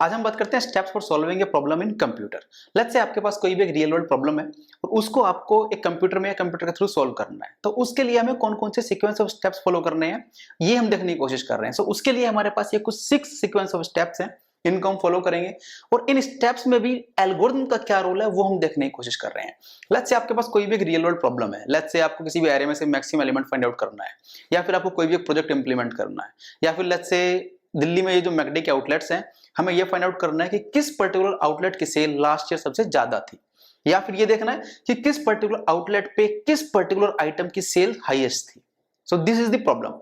आज हम बात करते हैं steps for solving a problem in computer. Let's say आपके पास कोई भी एक रियल वर्ल्ड प्रॉब्लम है और उसको आपको एक कंप्यूटर में या कंप्यूटर के थ्रू सॉल्व करना है, तो उसके लिए हमें कौन कौन से सीक्वेंस ऑफ स्टेप्स फॉलो करने हैं ये हम देखने की कोशिश कर रहे हैं। सो उसके लिए हमारे पास ये कुछ 6 सीक्वेंस ऑफ स्टेप्स हैं, इनको हम फॉलो करेंगे और इन स्टेप्स में भी एल्गोरिथम का क्या रोल है वो हम देखने की कोशिश कर रहे हैं। लेट्स से आपके पास कोई भी एक रियल वर्ल्ड प्रॉब्लम है, लेट्स से आपको किसी भी एरे में से मैक्सिमम एलिमेंट फाइंड आउट करना है, या फिर आपको कोई भी एक प्रोजेक्ट इंप्लीमेंट करना है, या फिर लेट्स से दिल्ली में ये जो मैकडी के आउटलेट्स हैं, हमें ये फाइंड आउट करना है कि किस पर्टिकुलर आउटलेट की सेल लास्ट ईयर सबसे ज्यादा थी, या फिर ये देखना है कि किस पर्टिकुलर आउटलेट पे किस पर्टिकुलर आइटम की सेल हाईएस्ट थी। सो दिस इज द प्रॉब्लम।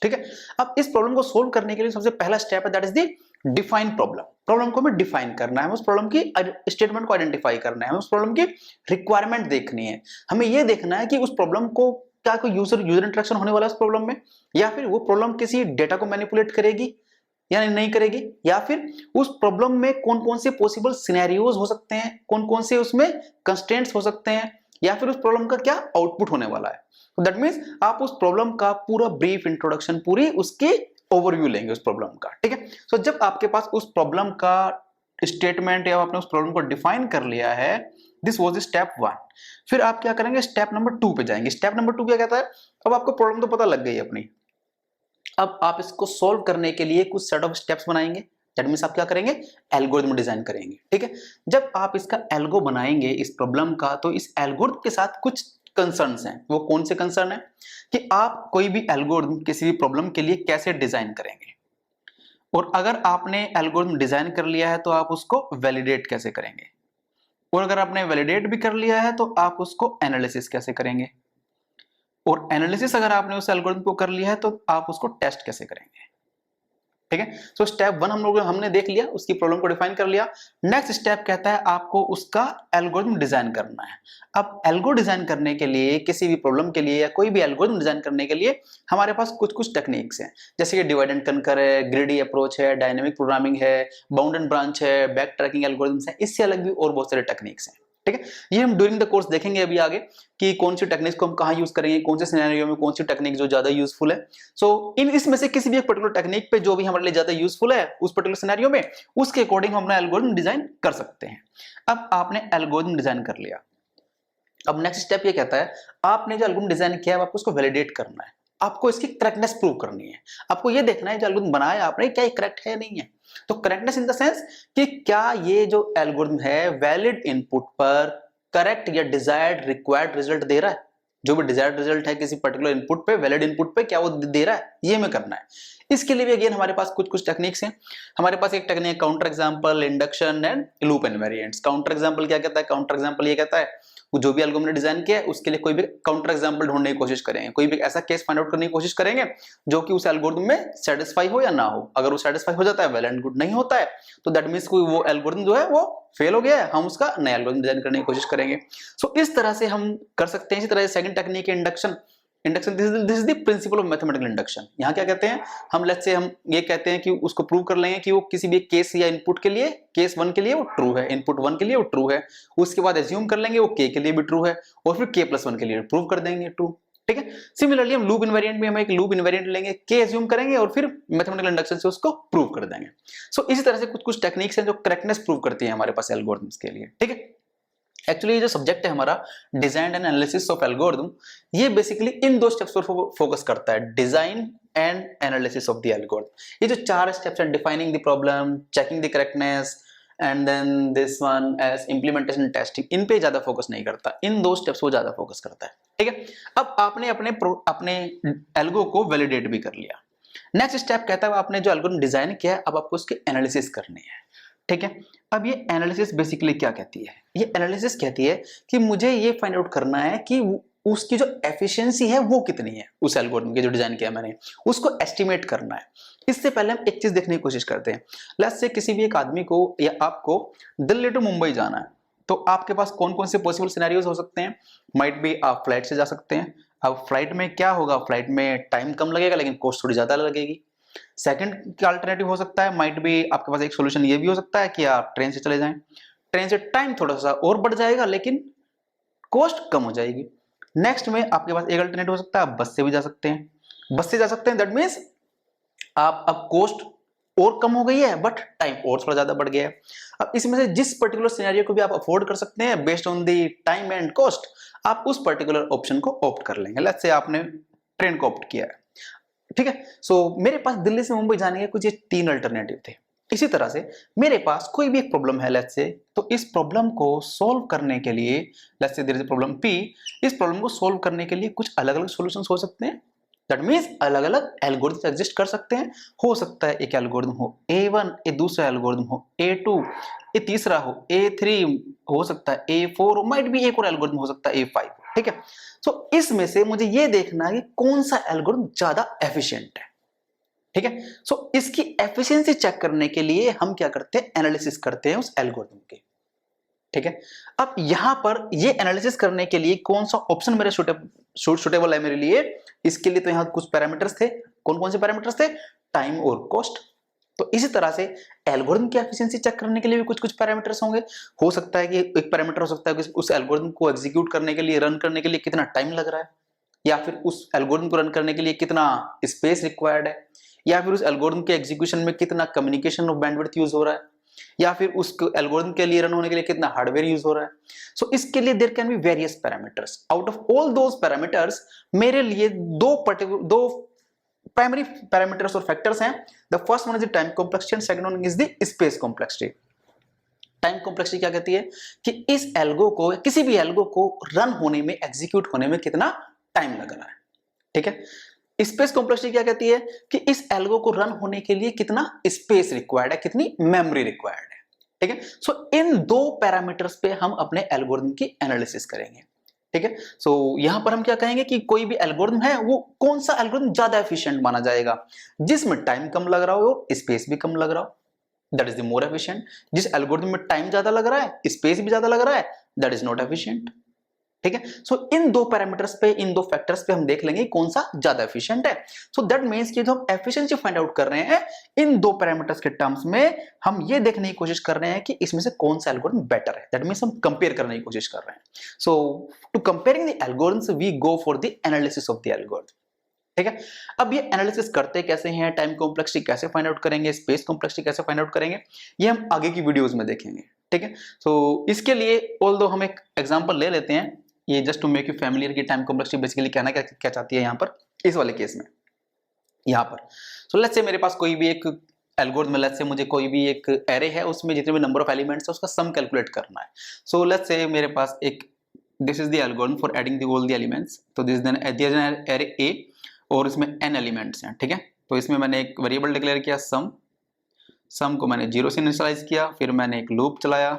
ठीक है, अब इस प्रॉब्लम को सोल्व करने के लिए सबसे पहला स्टेप है that is the define problem. Problem को हमें डिफाइन करना है, उस प्रॉब्लम की स्टेटमेंट को आइडेंटिफाई करना है, उस प्रॉब्लम की रिक्वायरमेंट देखनी है, हमें यह देखना है कि उस प्रॉब्लम को क्या कोई यूजर इंटरेक्शन होने वाला है उस प्रॉब्लम में, या फिर वो प्रॉब्लम किसी डेटा को मैनिपुलेट करेगी या नहीं करेगी, या फिर उस प्रॉब्लम में कौन कौन से पॉसिबल सिनेरियोज हो सकते हैं, कौन कौन से उसमें कंस्ट्रेंट्स हो सकते हैं, या फिर उस प्रॉब्लम का क्या आउटपुट होने वाला है। तो दैट मींस आप उस प्रॉब्लम का पूरा ब्रीफ इंट्रोडक्शन, पूरी उसकी ओवरव्यू लेंगे उस प्रॉब्लम का। ठीक है, सो जब आपके पास उस प्रॉब्लम का स्टेटमेंट या आपने उस प्रॉब्लम को डिफाइन कर लिया है, दिस वाज स्टेप 1। फिर आप क्या करेंगे, स्टेप नंबर 2 पे जाएंगे। स्टेप नंबर 2 क्या कहता है, अब आपको प्रॉब्लम तो पता लग गई अपनी, अब आप इसको सॉल्व करने के लिए कुछ सेट ऑफ स्टेप्स बनाएंगे। दैट मींस आप क्या करेंगे, एल्गोरिथम डिजाइन करेंगे। ठीक है, जब आप इसका एल्गो बनाएंगे इस प्रॉब्लम का, तो इस एल्गोरिथम के साथ कुछ कंसर्न्स हैं। वो कौन से कंसर्न है कि आप कोई भी एल्गोरिथम किसी भी प्रॉब्लम के लिए कैसे डिजाइन करेंगे, और अगर आपने एल्गोरिथम डिजाइन कर लिया है तो आप उसको वैलिडेट कैसे करेंगे, और अगर आपने वैलिडेट भी कर लिया है तो आप उसको एनालिसिस कैसे करेंगे, और एनालिसिस अगर आपने उस एल्गोरिथम को कर लिया है तो आप उसको टेस्ट कैसे करेंगे। ठीक है, सो स्टेप 1 हमने देख लिया, उसकी प्रॉब्लम को डिफाइन कर लिया। नेक्स्ट स्टेप कहता है आपको उसका एल्गोरिथम डिजाइन करना है। अब एल्गो डिजाइन करने के लिए, किसी भी प्रॉब्लम के लिए या कोई भी एल्गोरिथम डिजाइन करने के लिए हमारे पास कुछ कुछ टेक्निक्स हैं, जैसे कि डिवाइड एंड कनकर है, ग्रिडी अप्रोच है, डायनेमिक प्रोग्रामिंग है, बाउंड एंड ब्रांच है, बैक ट्रैकिंग एल्गोरिथम्स है, इससे अलग भी और बहुत सारे टेक्निक्स हैं। ठीक है, ये हम ड्यूरिंग द कोर्स देखेंगे अभी आगे कि कौन सी टेक्निक्स को हम कहां यूज करेंगे, कौन से सिनेरियो में कौन सी टेक्निक जो ज्यादा यूजफुल है। सो इसमें से किसी भी एक पर्टिकुलर टेक्निक पे जो भी हमारे लिए ज्यादा यूजफुल है उस पर्टिकुलर सिनेरियो में, उसके अकॉर्डिंग हम अपना एल्गोरिथम डिजाइन कर सकते हैं। अब आपने एल्गोरिथम डिजाइन कर लिया, अब नेक्स्ट स्टेप ये कहता है आपने जो एल्गोरिथम डिजाइन किया है आपको उसको वैलिडेट करना है, आपको इसकी करेक्टनेस प्रूव करनी है। आपको ये देखना है जो एल्गोरिथम बनाया आपने क्या ये करेक्ट है नहीं है। तो करेक्टनेस इन द सेंस कि क्या ये जो एल्गोरिथम है वैलिड इनपुट पर करेक्ट या डिजायर्ड रिक्वायर्ड रिजल्ट दे रहा है, जो भी डिजायर्ड रिजल्ट है किसी पर्टिकुलर इनपुट पे, वैलिड इनपुट पे क्या वो दे रहा है, ये हमें करना है। इसके लिए भी अगेन हमारे पास कुछ कुछ टेक्निक्स हैं। हमारे पास एक technique counter example, induction and loop invariants. Counter example क्या कहता है, काउंटर एग्जांपल ये कहता है जो भी एल्गोरिथम ने डिजाइन किया है उसके लिए कोई भी काउंटर एग्जांपल ढूंढने की कोशिश करेंगे, कोई भी ऐसा केस फाइंड आउट करने की कोशिश करेंगे जो कि उस एल्गोरिथम में सेटिस्फाई हो या ना हो। अगर वो सेटिस्फाई हो जाता है वेल एंड गुड, नहीं होता है तो दैट मींस कोई वो एल्गोरिथम जो है वो फेल हो गया है, हम उसका नया एल्गोरिथम डिजाइन करने की कोशिश करेंगे। सो इस तरह से हम कर सकते हैं। इसी तरह से सेकंड टेक्निक है induction. Induction this is the principle of mathematical induction. यहाँ क्या कहते हैं, हम लेट्स से हम ये कहते हैं कि उसको प्रूव कर लेंगे कि वो किसी भी केस या इनपुट के लिए, केस 1 के लिए वो ट्रू है, इनपुट 1 के लिए वो ट्रू है, उसके बाद एज्यूम कर लेंगे वो के लिए भी ट्रू है, और फिर k+1 के लिए प्रूव कर देंगे ट्रू। ठीक है, सिमिलरली हम लूप इनवेरिएंट में हम एक लूप इनवेरिएंट लेंगे, के एज्यूम करेंगे और फिर मैथमेटिकल इंडक्शन से उसको प्रूव कर देंगे। सो इसी तरह से कुछ कुछ टेक्निक्स हैं जो करेक्टनेस प्रूव करती है हमारे पास एल्गोरिथम्स के लिए। ठीक है, एक्चुअली ये जो सब्जेक्ट है हमारा design and analysis of algorithm, ये बेसिकली इन दो स्टेप्स पर फोकस करता है, design and analysis of the algorithm. ये जो 4 स्टेप्स हैं, defining the problem, checking the correctness and then this one as implementation testing, इन पे ज्यादा फोकस नहीं करता, इन 2 स्टेप्स को ज्यादा फोकस करता है। ठीक है, अब आपने अपने एल्गो को वैलिडेट भी कर लिया। नेक्स्ट स्टेप कहता है आपने जो एल्गोरिथम डिजाइन किया है अब आपको उसकी एनालिसिस करनी है। ठीक है, अब ये एनालिसिस बेसिकली क्या कहती है, ये एनालिसिस कहती है कि मुझे ये फाइंड आउट करना है कि उसकी जो एफिशिएंसी है वो कितनी है, उस एल्गोरिथम की जो डिजाइन किया मैंने उसको एस्टिमेट करना है। इससे पहले हम एक चीज देखने की कोशिश करते हैं। लेट्स से किसी भी एक आदमी को या आपको दिल्ली टू मुंबई जाना है, तो आपके पास कौन कौन से पॉसिबल सिनेरियोज हो सकते हैं। माइट बी आप फ्लाइट से जा सकते हैं। अब फ्लाइट में क्या होगा, फ्लाइट में टाइम कम लगेगा लेकिन कॉस्ट थोड़ी ज्यादा लगेगी। सेकंड क्या अल्टरनेटिव हो सकता है, माइट बी आपके पास एक सोल्यूशन ये भी हो सकता है कि आप ट्रेन से चले जाएं। ट्रेन से टाइम थोड़ा सा और बढ़ जाएगा लेकिन कॉस्ट कम हो जाएगी। नेक्स्ट में आपके पास एक अल्टरनेटिव हो सकता है आप बस से भी जा सकते हैं। बस से जा सकते हैं दैट मींस आप अब कॉस्ट और कम हो गई है बट टाइम और थोड़ा ज्यादा बढ़ गया है। अब इसमें से जिस पर्टिकुलर सिनेरियो को भी आप अफोर्ड कर सकते हैं based on the time and cost, आप उस पर्टिकुलर ऑप्शन को ऑप्ट कर लेंगे। लेट्स से आपने ट्रेन को ऑप्ट किया है, ठीक है। सो मेरे पास दिल्ली से मुंबई जाने के कुछ ये 3 अल्टरनेटिव थे। इसी तरह से मेरे पास कोई भी एक प्रॉब्लम है लेट्स से, तो इस प्रॉब्लम को सॉल्व करने के लिए let's say there is a problem P, इस प्रॉब्लम को सॉल्व करने के लिए कुछ अलग-अलग सॉल्यूशंस हो सकते हैं। दैट मींस अलग-अलग एल्गोरिथम्स एग्जिस्ट कर सकते हैं। हो सकता है एक एल्गोरिथम हो A1, एक दूसरा एल्गोरिथम हो A2, ये तीसरा हो A3, हो सकता है A4, माइट भी एक और एल्गोरिथम हो सकता है A5, ठीक है। सो इसमें से मुझे ये देखना है कि कौन सा एल्गोरिथम ज्यादा एफिशिएंट है, ठीक है। सो इसकी एफिशिएंसी चेक करने के लिए हम क्या करते हैं, एनालिसिस करते हैं उस एल्गोरिथम के, ठीक है। अब यहां पर ये एनालिसिस करने के लिए कौन सा ऑप्शन मेरे सुटेबल है मेरे लिए, इसके लिए तो यहां कुछ पैरामीटर्स थे। कौन कौन से पैरामीटर्स थे, टाइम और कॉस्ट। तो इसी तरह से एल्गोरिथम की एफिशिएंसी चेक करने के लिए भी कुछ कुछ पैरामीटर्स होंगे। हो सकता है कि एक पैरामीटर हो सकता है कि उस एल्गोरिथम को एग्जीक्यूट करने के लिए, रन करने के लिए कितना टाइम लग रहा है, या फिर उस एल्गोरिथम को रन करने के लिए कितना स्पेस रिक्वायर्ड है, या फिर उस एल्गोरिथम के एग्जीक्यूशन में कितना कम्युनिकेशन और बैंडविड्थ यूज हो रहा है, या फिर उस एल्गोरिथम के लिए रन होने के लिए कितना हार्डवेयर यूज हो रहा है। सो इसके लिए there can be various parameters. Out of all those parameters मेरे लिए दो प्राइमरी पैरामीटर्स और फैक्टर्स हैं। The first one is the time complexity and second one is the space complexity. Time complexity क्या कहती है कि इस एल्गो को, किसी भी एल्गो को रन होने में, एग्जीक्यूट होने में कितना टाइम लग रहा है, ठीक है। स्पेस कॉम्प्लेक्सिटी क्या कहती है कि इस एल्गो को रन होने के लिए कितना स्पेस रिक्वायर्ड है, कितनी मेमोरी रिक्वायर्ड है, ठीक है। सो इन दो पैरामीटर्स पे हम अपने एल्गोरिथम की एनालिसिस करेंगे, ठीक है। सो यहां पर हम क्या कहेंगे कि कोई भी एल्गोरिथम है वो कौन सा एल्गोरिथम ज्यादा एफिशिएंट माना जाएगा, जिसमें टाइम कम लग रहा हो और स्पेस भी कम लग रहा हो, that is the more efficient. जिस एल्गोरिथम में टाइम ज्यादा लग रहा है, स्पेस भी ज्यादा लग रहा है, दैट इज नॉट एफिशिएंट, ठीक है। सो इन दो पैरामीटर्स पे, इन दो फैक्टर्स पे हम देख लेंगे कौन सा ज्यादा एफिशिएंट है। सो दैट मींस कि जो हम एफिशिएंसी फाइंड आउट कर रहे हैं इन दो पैरामीटर्स के टर्म्स में, हम ये देखने की कोशिश कर रहे हैं कि इसमें से कौन सा एल्गोरिथम बेटर है। दैट मींस हम कंपेयर करने की कोशिश कर रहे हैं। So to comparing the algorithms we go for the analysis of the algorithm, ठीक है। अब ये एनालिसिस करते कैसे हैं, टाइम कॉम्प्लेक्सिटी कैसे फाइंड आउट करेंगे, स्पेस कॉम्प्लेक्सिटी कैसे फाइंड आउट करेंगे, ये हम आगे की वीडियोस में देखेंगे, ठीक है। सो इसके लिए ऑल्दो हम एक एग्जांपल ले लेते हैं, ये just to make you familiar कि टाइम कॉम्प्लेक्सिटी बेसिकली कहना क्या चाहती है यहाँ पर, इस वाले केस में यहाँ पर। सो लेट्स से मेरे पास कोई भी एक एल्गोरिथम है, लेट्स से मुझे कोई भी एक एरे है, उसमें जितने भी नंबर ऑफ एलिमेंट्स है उसका सम कैलकुलेट करना है। सो लेट्स से मेरे पास एक, this is the algorithm for adding the all the elements. तो दिस देन एरे ए और इसमें n एलिमेंट्स हैं, ठीक है। तो इसमें मैंने एक वेरिएबल डिक्लेयर किया सम को मैंने 0 से इनिशियलाइज किया, फिर मैंने एक लूप चलाया,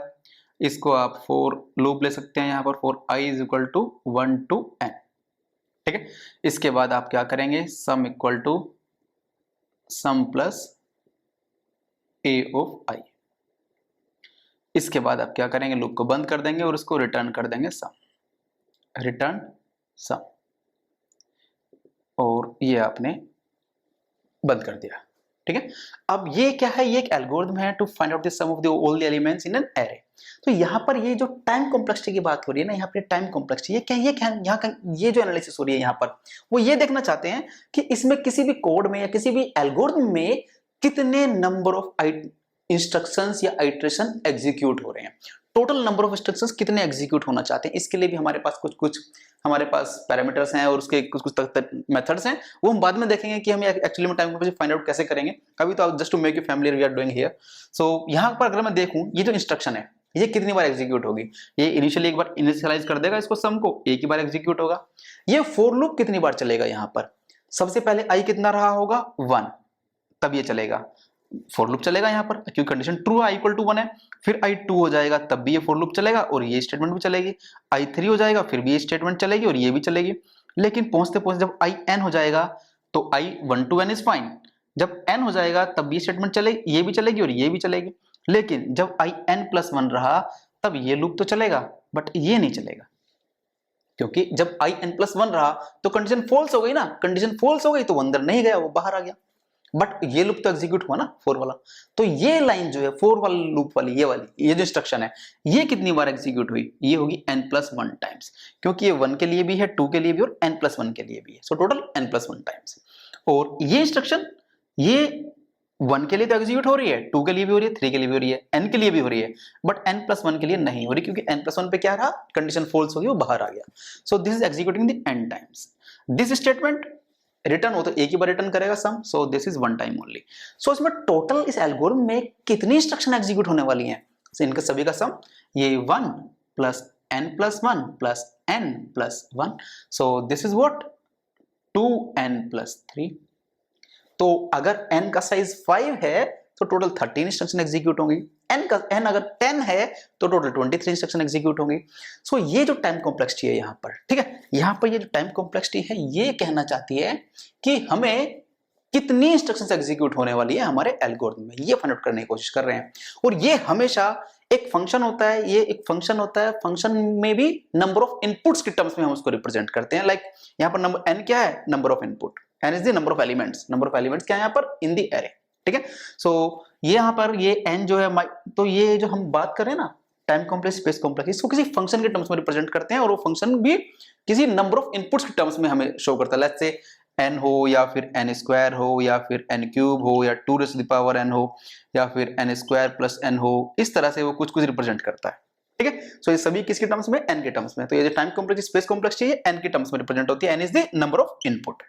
इसको आप फॉर लूप ले सकते हैं यहाँ पर, for i is equal to 1 to n, ठीक है। इसके बाद आप क्या करेंगे, sum equal to sum plus a of i। इसके बाद आप क्या करेंगे, लूप को बंद कर देंगे और उसको रिटर्न कर देंगे रिटर्न सम, और ये आपने बंद कर दिया, ठीक है। अब ये क्या है, ये एक एल्गोरिथम है to find out the sum of the all the elements in an array. तो यहाँ पर ये जो टाइम कॉम्प्लेक्सिटी की बात हो रही है ना, यहाँ पर टाइम कॉम्प्लेक्सिटी ये जो एनालिसिस हो रही है यहाँ पर, वो ये देखना चाहते हैं कि इसमें किसी भी कोड में या किसी भी एल्गोरिथम में कितने नंबर ऑफ इंस्ट्रक्शंस या आइटरेशन एग्जीक्यूट हो रहे हैं, टोटल नंबर ऑफ इंस्ट्रक्शंस कितने एग्जीक्यूट होना चाहते हैं। इसके लिए भी हमारे पास कुछ हमारे पास पैरामीटर्स हैं और उसके कुछ मेथड्स हैं, वो हम बाद में देखेंगे कि हम एक्चुअली में टाइम को फाइंड आउट कैसे करेंगे। अभी तो just to make you familiar we are doing here. So यहाँ पर अगर मैं देखूं, ये जो इंस्ट्रक्शन है ये कितनी बार एग्जीक्यूट होगी, ये इनिशियली एक बार इनिशियलाइज कर देगा इसको, सम को एक ही बार एग्जीक्यूट होगा। ये फॉर लूप कितनी बार चलेगा, यहाँ पर सबसे पहले i कितना रहा होगा 1, तब ये चलेगा, फॉर लूप चलेगा यहाँ पर, क्योंकि कंडीशन ट्रू है, इक्वल टू 1 है। फिर i2 हो जाएगा, तब भी ये फॉर लूप चलेगा और ये स्टेटमेंट भी चलेगी। i3 हो जाएगा, फिर भी ये स्टेटमेंट चलेगी और ये भी चलेगी। लेकिन पहुंचते पहुंचते जब in हो जाएगा तो i1 to n is fine, जब n हो जाएगा तब ये स्टेटमेंट चलेगी, ये भी चलेगी और ये भी चलेगी। लेकिन जब in+1 रहा तब ये लूप तो चलेगा बट ये नहीं चलेगा, क्योंकि जब in+1 रहा तो कंडीशन फॉल्स हो गई ना, कंडीशन फॉल्स हो गई तो वो अंदर नहीं गया, वो बाहर आ गया, बट ये लूप तो एग्जीक्यूट हुआ ना फॉर वाला। तो ये लाइन जो है फॉर वाली लूप वाली, ये जो इंस्ट्रक्शन है, ये कितनी बार एग्जीक्यूट हुई, ये होगी n+1 टाइम्स, क्योंकि ये 1 के लिए भी है, 2 के लिए भी और n+1 के लिए भी है। So total n+1 times. और ये इंस्ट्रक्शन ये 1 के लिए तो एग्जीक्यूट हो रही है, 2 के लिए भी हो रही है, 3 के लिए भी हो रही है, n के लिए भी हो रही है, बट n+1 के लिए नहीं हो रही क्योंकि n+1 पे क्या रहा, कंडीशन फॉल्स हो गई, वो बाहर आ गया। So this is executing the n times. This statement return हो तो एक ही बार रिटर्न करेगा sum, so this is one time only. So इसमें टोटल इस एल्गोरिथम में कितनी इंस्ट्रक्शन एग्जीक्यूट होने वाली हैं? so, इनका सभी का सम ये 1 plus n+1 plus n+1, so this is what 2n+3। तो अगर n का साइज 5 है तो टोटल 13 इंस्ट्रक्शन एग्जीक्यूट होंगी, n अगर 10 है तो टोटल 23 इंस्ट्रक्शन एग्जीक्यूट होंगी। सो ये जो टाइम कॉम्प्लेक्सिटी है यहाँ पर, ठीक है, यहाँ पर ये जो टाइम कॉम्प्लेक्सिटी है ये कहना चाहती है कि हमें कितनी इंस्ट्रक्शंस एग्जीक्यूट होने वाली है हमारे एल्गोरिथम में, ये फाइंड आउट करने की कोशिश कर रहे हैं। और ये हमेशा एक फंक्शन होता है, ये एक फंक्शन होता है, फंक्शन में भी नंबर ऑफ इनपुट्स के टर्म्स में हम उसको रिप्रेजेंट करते हैं। लाइक यहाँ पर नंबर n क्या है, number of input, n is the number of elements, number of elements क्या है यहाँ पर, इन द एरे, ठीक है। सो ये यहाँ पर ये n जो है, तो ये जो हम बात कर रहे हैं ना टाइम कॉम्प्लेक्स स्पेस कॉम्प्लेक्स, इसको किसी फंक्शन के टर्म्स में रिप्रेजेंट करते हैं और वो फंक्शन भी किसी नंबर ऑफ इनपुट्स के टर्म्स में हमें शो करता है। लेट्स से n हो या फिर n² हो या फिर n³ हो या 2n हो या फिर n² + n हो, इस तरह से वो कुछ कुछ रिप्रेजेंट करता है, ठीक है। सो ये सभी किसके टर्म्स में, n के टर्म्स में। तो ये जो टाइम कॉम्प्लेक्स स्पेस कॉम्प्लेक्स है ये n के टर्म्स में रिप्रेजेंट होती है, n is the number of input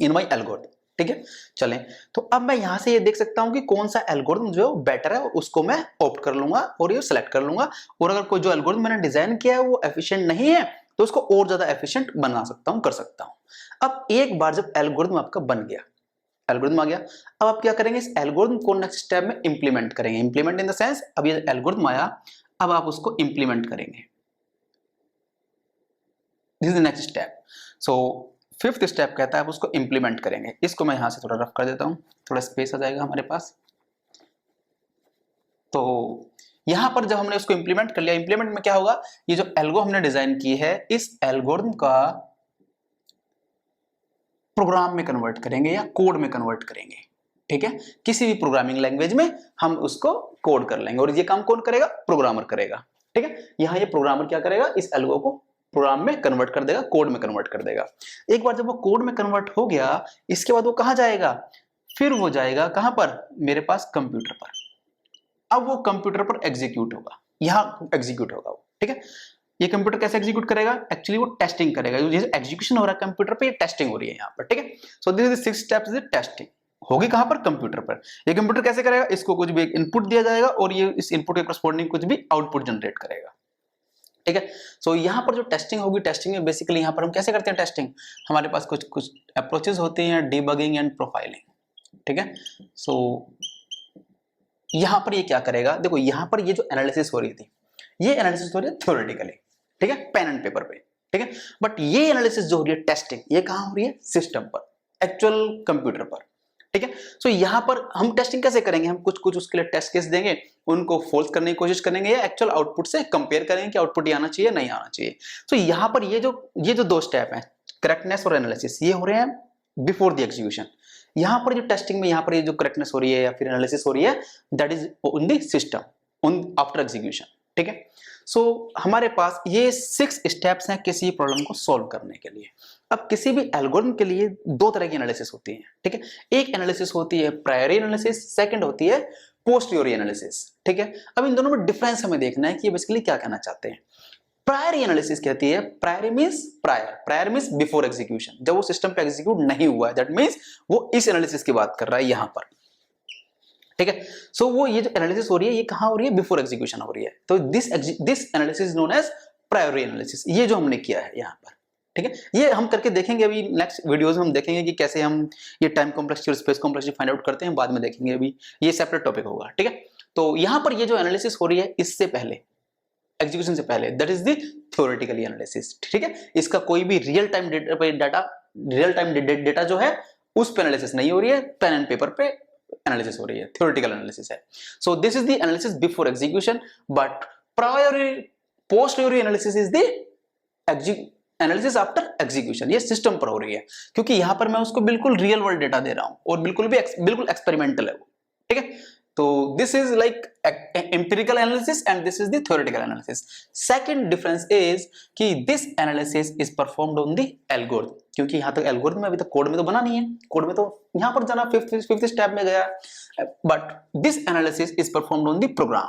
in my algorithm, ठीक है। चलें, तो अब मैं यहां से ये देख सकता हूं कि कौन सा एल्गोरिथम जो बेटर है उसको मैं ऑप्ट कर लूंगा और ये सिलेक्ट कर लूंगा। और अगर कोई जो एल्गोरिथम मैंने डिजाइन किया है वो एफिशिएंट नहीं है तो उसको और ज्यादा एफिशिएंट बना सकता हूं, कर सकता हूं। अब एक बार जब एल्गोरिथम आपका बन गया, एल्गोरिथम आ गया, अब आप क्या करेंगे, इस एल्गोरिथम को नेक्स्ट स्टेप में इंप्लीमेंट करेंगे। इंप्लीमेंट इन द सेंस, अब ये एल्गोरिथम आया, अब आप उसको इंप्लीमेंट करेंगे। This is the next step. So fifth step कहता है आप उसको इंप्लीमेंट करेंगे। इसको मैं यहां से थोड़ा रफ कर देता हूं, थोड़ा स्पेस आ जाएगा हमारे पास। तो यहां पर जब हमने उसको इंप्लीमेंट कर लिया, इंप्लीमेंट में क्या होगा, ये जो एल्गो हमने डिजाइन की है इस एल्गोरिथम का प्रोग्राम में कन्वर्ट करेंगे या कोड में कन्वर्ट करेंगे, ठीक है। किसी भी प्रोग्रामिंग लैंग्वेज में हम उसको कोड कर लेंगे और ये काम कौन करेगा, प्रोग्रामर करेगा, ठीक है। यहां ये प्रोग्रामर क्या करेगा, इस एल्गो को प्रोग्राम में कन्वर्ट कर देगा, कोड में कन्वर्ट कर देगा। एक बार जब वो कोड में कन्वर्ट हो गया, इसके बाद वो कहां जाएगा, फिर वो जाएगा कहां पर, मेरे पास कंप्यूटर पर। अब वो कंप्यूटर पर एग्जीक्यूट होगा, यहां एग्जीक्यूट होगा वो, ठीक है। ये कंप्यूटर कैसे एग्जीक्यूट करेगा, एक्चुअली वो टेस्टिंग करेगा। जैसे एग्जीक्यूशन हो रहा है कंप्यूटर पे, ये टेस्टिंग हो रही है यहाँ पर, ठीक है। So this is the 6 steps is testing, होगी कहां पर, कंप्यूटर पर। ये कंप्यूटर कैसे करेगा, इसको कुछ भी एक इनपुट दिया जाएगा और ये इस इनपुट के करस्पॉन्डिंग कुछ भी आउटपुट जनरेट करेगा, ठीक है। सो यहाँ पर जो टेस्टिंग होगी, टेस्टिंग में बेसिकली यहाँ पर हम कैसे करते हैं टेस्टिंग, हमारे पास कुछ कुछ अप्रोचेस होते हैं, डीबगिंग एंड प्रोफाइलिंग, ठीक है। सो यहाँ पर ये क्या करेगा, देखो यहाँ पर ये जो एनालिसिस हो रही थी, ये एनालिसिस हो रही है थ्योरेटिकली, ठीक है, पेन एंड पेपर पे, ठीक है। बट ये एनालिसिस जो हो रही है टेस्टिंग, ये कहाँ हो रही है, सिस्टम पर, एक्चुअल कंप्यूटर पर, ठीक है। सो यहाँ पर हम टेस्टिंग कैसे करेंगे, हम कुछ कुछ उसके लिए टेस्ट केस देंगे, उनको फॉल्स करने की कोशिश करेंगे या एक्चुअल आउटपुट से कंपेयर करेंगे कि आउटपुट ये आना चाहिए नहीं आना चाहिए। सो यहाँ पर ये जो दो स्टेप हैं, करेक्टनेस और एनालिसिस, ये हो रहे हैं बिफोर द एग्जीक्यूशन। यहाँ पर जो टेस्टिंग में यहाँ पर ये जो करेक्टनेस हो रही है या फिर एनालिसिस हो रही है, that is on the system, on after execution, ठीक है। सो हमारे पास ये 6 स्टेप्स हैं किसी प्रॉब्लम को सॉल्व करने के लिए। अब किसी भी एल्गोरिथम के लिए दो तरह की एनालिसिस होती है, ठीक है। एक एनालिसिस होती है प्रायोरी एनालिसिस, सेकंड होती है पोस्टीरियरी एनालिसिस, ठीक है। अब इन दोनों में डिफरेंस हमें देखना है कि ये बेसिकली क्या कहना चाहते हैं। प्रायोरी एनालिसिस कहती है, प्रायोरी means prior means before execution, जब वो सिस्टम पे एग्जीक्यूट नहीं हुआ है, दैट मींस वो इस एनालिसिस की बात कर रहा है यहां पर, ठीक है। सो वो ये जो एनालिसिस हो रही है ये कहां हो रही है, बिफोर एग्जीक्यूशन हो रही है। तो this analysis is known as priori analysis, ये जो हमने किया है यहां पर, ठीक है। ये हम करके देखेंगे अभी नेक्स्ट वीडियोस में, हम देखेंगे कि कैसे हम ये टाइम कॉम्प्लेक्सिटी और स्पेस कॉम्प्लेक्सिटी फाइंड आउट करते हैं, बाद में देखेंगे, अभी ये सेपरेट टॉपिक होगा, ठीक है। तो यहां पर ये जो एनालिसिस हो रही है इससे पहले, एग्जीक्यूशन से पहले, that is the theoretical analysis, ठीक है। इसका कोई भी रियल टाइम डेटा जो है उस पे एनालिसिस नहीं हो रही है, पेन एंड पेपर पे एनालिसिस हो रही है, थ्योरेटिकल एनालिसिस है। So this is the analysis before execution, but posteriori analysis is the analysis after execution. ये सिस्टम पर हो रही है क्योंकि यहां पर मैं उसको बिल्कुल रियल वर्ल्ड डेटा दे रहा हूं और बिल्कुल एक्सपेरिमेंटल है वो, ठीक है। तो this is like empirical analysis and this is the theoretical analysis. Second difference is कि this analysis is performed on the algorithm, क्योंकि यहाँ तक algorithm अभी तक कोड में तो बना नहीं है, कोड में तो यहाँ पर जाना फिफ्थ स्टेप में गया, but this analysis is performed on the program,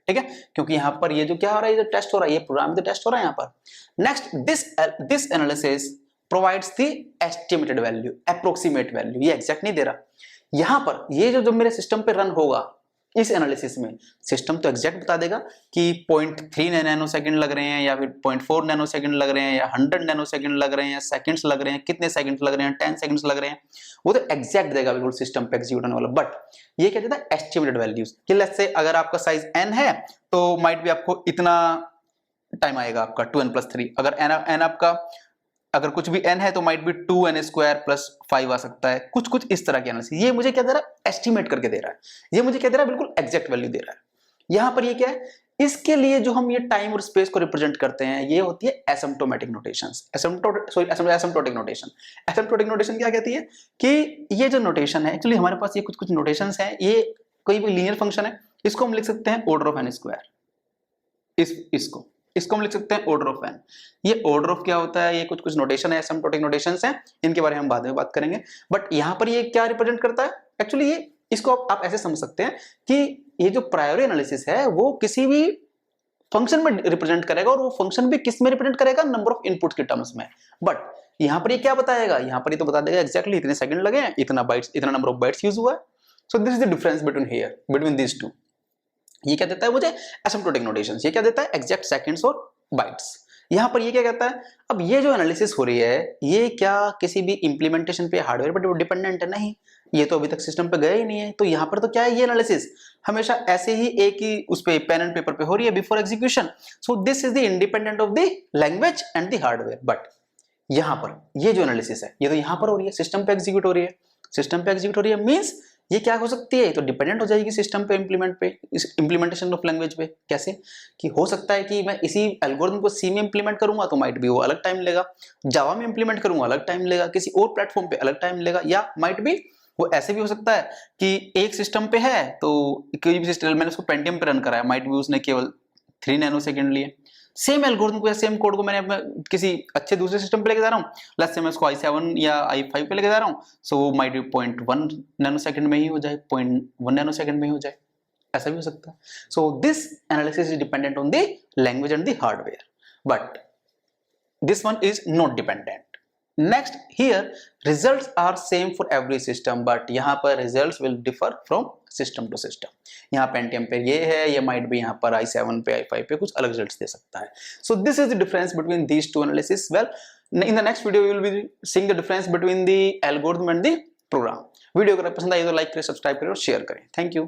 ठीक है, क्योंकि यहाँ पर ये जो क्या हो रहा है, ये जो टेस्ट हो रहा है, ये प्रोग्राम में तो टेस्ट हो रहा है यहाँ पर. Next this analysis provides the estimated value, approximate value, ये एग्जैक्ट नहीं दे रहा. यहां पर ये जो मेरे सिस्टम पे रन होगा, इस एनालिसिस में सिस्टम तो एग्जैक्ट बता देगा कि 0.3 नैनो सेकंड लग रहे हैं या फिर 0.4 नैनो सेकंड लग रहे हैं या 100 नैनो सेकंड लग रहे हैं या सेकंड्स लग रहे हैं, कितने सेकंड्स लग रहे हैं, 10 सेकंड्स लग रहे हैं, वो तो एग्जैक्ट देगा बिल्कुल सिस्टम पे एग्जीक्यूट होने वाला. बट ये क्या देता है, एस्टिमेटेड वैल्यूज, कि लेट्स से अगर आपका साइज n है तो माइट भी आपको इतना टाइम आएगा आपका 2n+3, अगर n आपका अगर कुछ भी n है तो माइट बी 2n² + 5 आ सकता है, कुछ इस तरह के एनालिसिस. ये मुझे क्या दे रहा है, एस्टिमेट करके दे रहा है, ये मुझे क्या दे रहा है, बिल्कुल एग्जैक्ट वैल्यू दे रहा है. यहां पर ये क्या है, इसके लिए जो हम ये टाइम और स्पेस को रिप्रेजेंट करते हैं, ये होती है asymptomatic notations, asymptotic notation. Asymptotic notation क्या कहती है कि ये जो नोटेशन है, एक्चुअली हमारे पास ये कुछ नोटेशंस हैं, ये कोई भी लीनियर फंक्शन है, इसको हम लिख सकते हैं ऑर्डर ऑफ n², इसको हम लिख सकते हैं ऑर्डर ऑफ n. ये ऑर्डर ऑफ क्या होता है, ये कुछ नोटेशन है, एसिम्प्टोटिक नोटेशंस हैं, इनके बारे में हम बाद में बात करेंगे. बट यहां पर ये क्या रिप्रेजेंट करता है, एक्चुअली ये इसको आप ऐसे समझ सकते हैं कि ये जो प्रायोरी एनालिसिस है वो किसी भी फंक्शन में रिप्रेजेंट करेगा, और वो फंक्शन भी किस में रिप्रेजेंट करेगा, नंबर ऑफ इनपुट्स के टर्म्स में. बट यहां पर ये क्या बताएगा, यहां पर ये तो बता देगा एक्जैक्टली इतने सेकंड लगे हैं, इतना बाइट्स, इतना नंबर ऑफ बाइट्स यूज हुआ है. So this is the difference between these two. ये क्या देता है मुझे, एसिम्प्टोटिक नोटेशंस. ये क्या देता है, एग्जैक्ट सेकंड्स और बाइट्स. यहां पर ये क्या कहता है, अब ये जो एनालिसिस हो रही है, ये क्या किसी भी इंप्लीमेंटेशन पे, हार्डवेयर पर डिपेंडेंट है, नहीं, ये तो अभी तक सिस्टम पे गया ही नहीं है. तो यहां पर तो क्या है, ये एनालिसिस हमेशा ऐसे ही एक ही उस पे पेन एंड पेपर पे हो रही है before execution. So this is the independent of the language and the hardware. But यहां पर ये जो एनालिसिस है, ये तो यहां पर हो रही है, सिस्टम पे एग्जीक्यूट हो रही है. सिस्टम पे एग्जीक्यूट हो रही है मींस ये क्या हो सकती है, तो डिपेंडेंट हो जाएगी सिस्टम पे, इंप्लीमेंटेशन ऑफ लैंग्वेज पे. कैसे कि हो सकता है कि मैं इसी एल्गोरिथम को सी में इंप्लीमेंट करूंगा तो माइट भी वो अलग टाइम लेगा, जावा में इंप्लीमेंट करूंगा अलग टाइम लेगा, किसी और प्लेटफॉर्म पे अलग टाइम लेगा, या माइट भी वो ऐसे भी हो सकता है कि एक सिस्टम पे है तो कोई भी सिस्टम, मैंने उसको पेंटियम पे रन कराया, माइट भी उसने केवल 3 नैनो सेकंड लिए. सेम एल्गोरिथम को या सेम कोड को मैंने किसी अच्छे दूसरे सिस्टम पे लेके जा रहा हूँ, लेट्स से मैं उसको i7 या i5 पे लेके जा रहा हूँ, सो वो माइट बी 0.1 नैनो सेकंड में ही हो जाए, 0.1 नैनो सेकंड में ही हो जाए, ऐसा भी हो सकता है. So this analysis is dependent on the language and the hardware, but this one is not dependent. Next, here results are same for every system, but यहाँ पर results will differ from system to system. यहाँ Pentium पे ये है, ये might be यहाँ पर i7 पे i5 पे कुछ अलग results दे सकता है. So this is the difference between these two analysis. Well, in the next video we will be seeing the difference between the algorithm and the program. Video अगर पसंद आई तो लाइक करें, सब्सक्राइब करें और शेयर करें. Thank you.